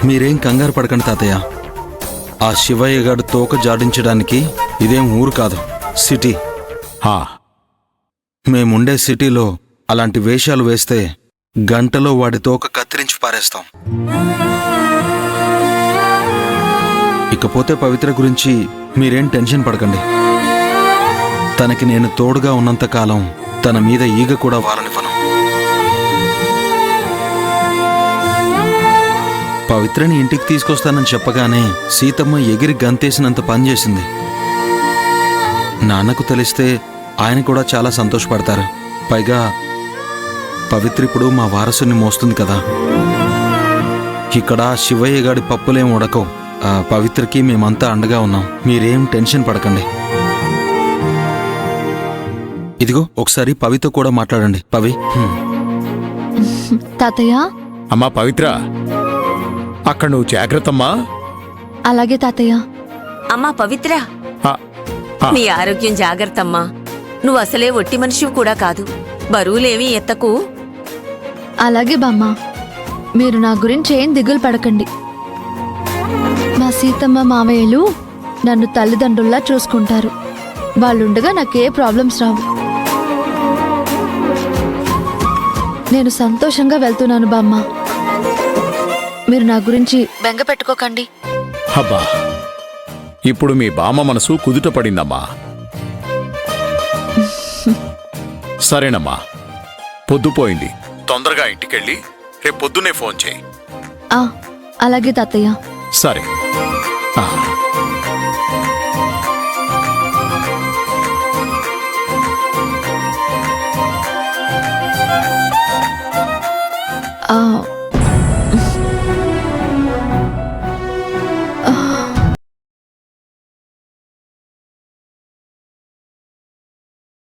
మీరేం కంగారు పడకండి తాతయ్య. ఆ శివయ్య గారు తోక జాడించడానికి ఇదేం ఊరు కాదు, సిటీ. మేముండే సిటీలో అలాంటి వేషాలు వేస్తే గంటలో వాడి తోక కత్తిరించి పారేస్తాం. ఇకపోతే పవిత్ర గురించి మీరేం టెన్షన్ పడకండి. తనకి నేను తోడుగా ఉన్నంతకాలం తన మీద ఈగ కూడా వాలనివ్వను. పవిత్రని ఇంటికి తీసుకొస్తానని చెప్పగానే సీతమ్మ ఎగిరి గంతేసినంత పనిచేసింది. నాన్నకు తెలిస్తే ఆయన కూడా చాలా సంతోషపడతారు. పైగా పవిత్ర ఇప్పుడు మా వారసుని మోస్తుంది కదా. ఇక్కడ శివయ్య గాడి పప్పులేం ఉడకవు. పవిత్రకి మేమంతా అండగా ఉన్నాం. మీరేం టెన్షన్ పడకండి. ఇదిగో ఒకసారి పవితో కూడా మాట్లాడండి. పవి. తాతయ్య. అమ్మా పవిత్ర, అక్కడ నువ్వు జాగ్రత్తమ్మా. అలాగే తాతయ్య. అమ్మా పవిత్ర, నీ ఆరోగ్యం జాగ్రత్తమ్మా. నువ్వు అసలే ఒట్టి మనిషివి కూడా కాదు. బరువులేమీ ఎత్తకు. అలాగే బామ్మ. మీరు నా గురించి ఏం దిగులు పడకండి. మా సీతమ్మ మామయ్యలు నన్ను తల్లిదండ్రుల్లా చూసుకుంటారు. వాళ్ళుండగా నాకే ప్రాబ్లమ్స్ రావు. నేను సంతోషంగా వెళ్తున్నాను బామ్మ. మీరు నా గురించి బెంగ పెట్టుకోకండి. అబ్బా, ఇప్పుడు మీ బామ్మ మనసు కుదుట పడిందమ్మా. సరేనమ్మా, పొద్దుపోయింది. తొందరగా ఇంటికెళ్ళి రేపు పొద్దునే ఫోన్ చేయి. అలాగే తాతయ్య. సరే.